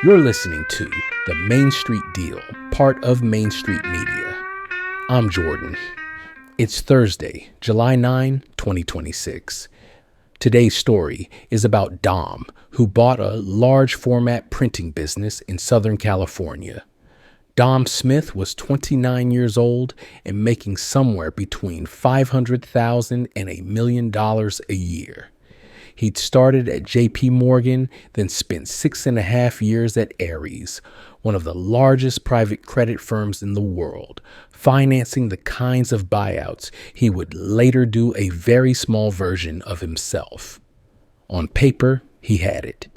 You're listening to The Main Street Deal, part of Main Street Media. I'm Jordan. It's Thursday, July 9, 2026. Today's story is about Dom, who bought a large format printing business in Southern California. Dom Smith was 29 years old and making somewhere between $500,000 and $1 million a year. He'd started at J.P. Morgan, then spent 6.5 years at Ares, one of the largest private credit firms in the world, financing the kinds of buyouts he would later do a very small version of himself. On paper, he had it.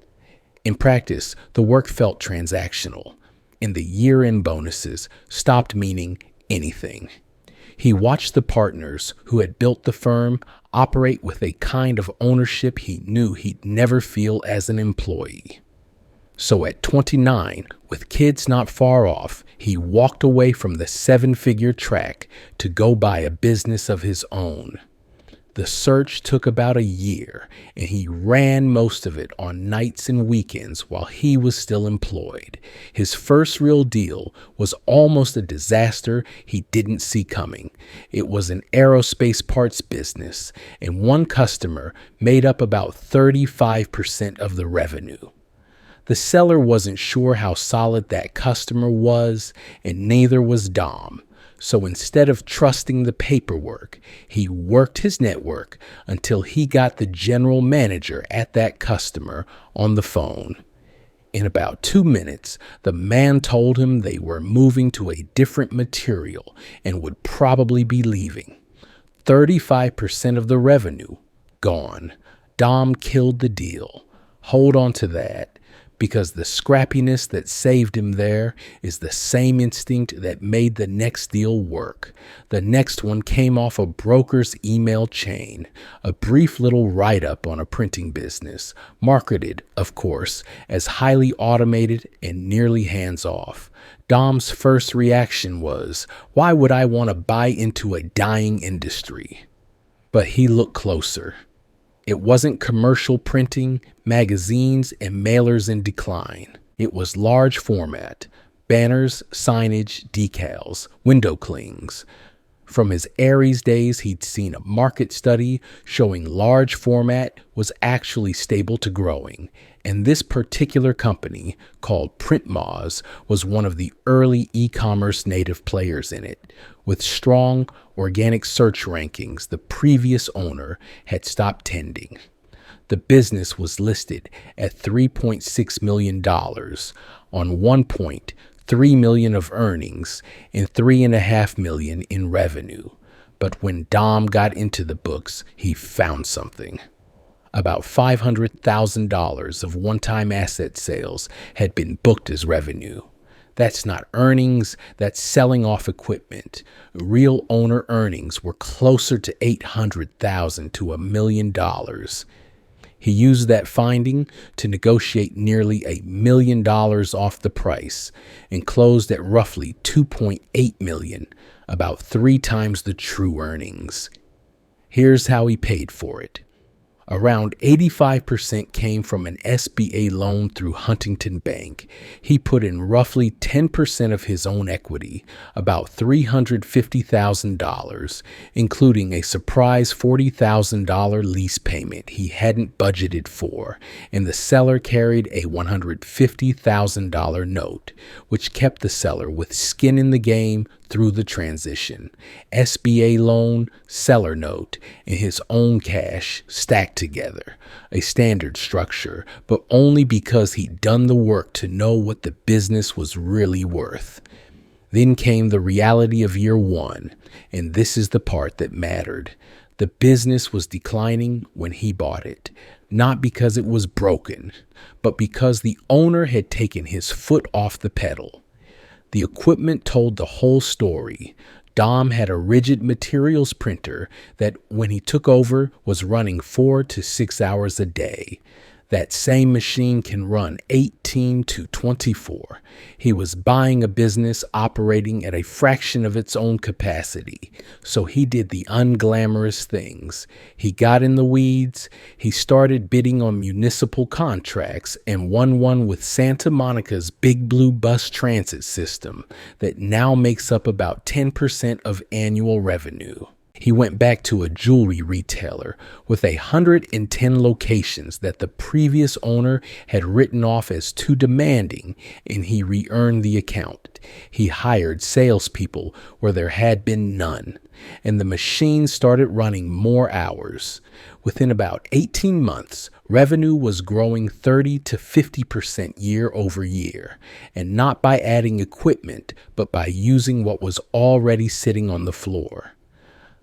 In practice, the work felt transactional, and the year-end bonuses stopped meaning anything. He watched the partners who had built the firm operate with a kind of ownership he knew he'd never feel as an employee. So at 29, with kids not far off, he walked away from the 7-figure track to go buy a business of his own. The search took about a year, and he ran most of it on nights and weekends while he was still employed. His first real deal was almost a disaster he didn't see coming. It was an aerospace parts business, and one customer made up about 35% of the revenue. The seller wasn't sure how solid that customer was, and neither was Dom. So instead of trusting the paperwork, he worked his network until he got the general manager at that customer on the phone. In about 2 minutes, the man told him they were moving to a different material and would probably be leaving. 35% of the revenue gone. Dom killed the deal. Hold on to that. Because the scrappiness that saved him there is the same instinct that made the next deal work. The next one came off a broker's email chain, a brief little write-up on a printing business, marketed, of course, as highly automated and nearly hands-off. Dom's first reaction was, why would I want to buy into a dying industry? But he looked closer. It wasn't commercial printing, magazines, and mailers in decline. It was large format, banners, signage, decals, window clings. From his Ares days, he'd seen a market study showing large format was actually stable to growing, and this particular company, called Printmoz, was one of the early e-commerce native players in it. With strong organic search rankings, the previous owner had stopped tending. The business was listed at $3.6 million on $1.3 million of earnings and $3.5 million in revenue. But when Dom got into the books, he found something. About $500,000 of one-time asset sales had been booked as revenue. That's not earnings, that's selling off equipment. Real owner earnings were closer to $800,000 to $1 million. He used that finding to negotiate nearly $1 million off the price and closed at roughly $2.8 million, about 3 times the true earnings. Here's how he paid for it. Around 85% came from an SBA loan through Huntington Bank. He put in roughly 10% of his own equity, about $350,000, including a surprise $40,000 lease payment he hadn't budgeted for, and the seller carried a $150,000 note, which kept the seller with skin in the game through the transition. SBA loan, seller note, and his own cash stacked together. A standard structure, but only because he'd done the work to know what the business was really worth. Then came the reality of year one, and this is the part that mattered. The business was declining when he bought it, not because it was broken, but because the owner had taken his foot off the pedal. The equipment told the whole story. Dom had a rigid materials printer that, when he took over, was running 4 to 6 hours a day. That same machine can run 18 to 24. He was buying a business operating at a fraction of its own capacity. So he did the unglamorous things. He got in the weeds. He started bidding on municipal contracts and won one with Santa Monica's Big Blue bus transit system that now makes up about 10% of annual revenue. He went back to a jewelry retailer with 110 locations that the previous owner had written off as too demanding, and he re-earned the account. He hired salespeople where there had been none, and the machine started running more hours. Within about 18 months, revenue was growing 30 to 50% year over year, and not by adding equipment, but by using what was already sitting on the floor.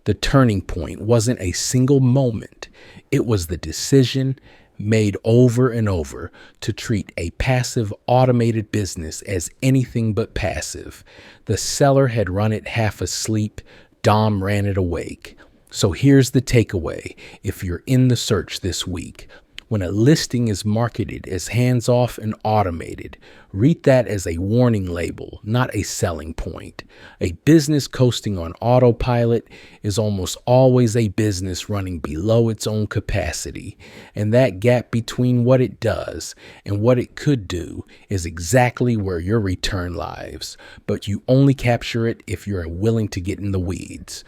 The turning point wasn't a single moment. It was the decision made over and over to treat a passive automated business as anything but passive. The seller had run it half asleep. Dom ran it awake. So here's the takeaway if you're in the search this week. When a listing is marketed as hands-off and automated, read that as a warning label, not a selling point. A business coasting on autopilot is almost always a business running below its own capacity, and that gap between what it does and what it could do is exactly where your return lies, but you only capture it if you're willing to get in the weeds.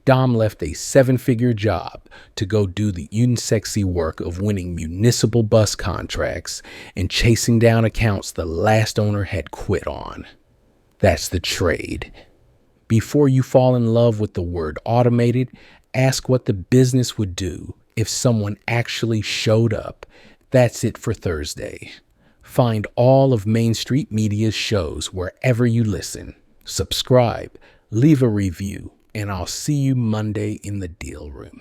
Dom left a 7-figure job to go do the unsexy work of winning municipal bus contracts and chasing down accounts the last owner had quit on. That's the trade. Before you fall in love with the word automated, ask what the business would do if someone actually showed up. That's it for Thursday. Find all of Main Street Media's shows wherever you listen. Subscribe, leave a review, and I'll see you Monday in the deal room.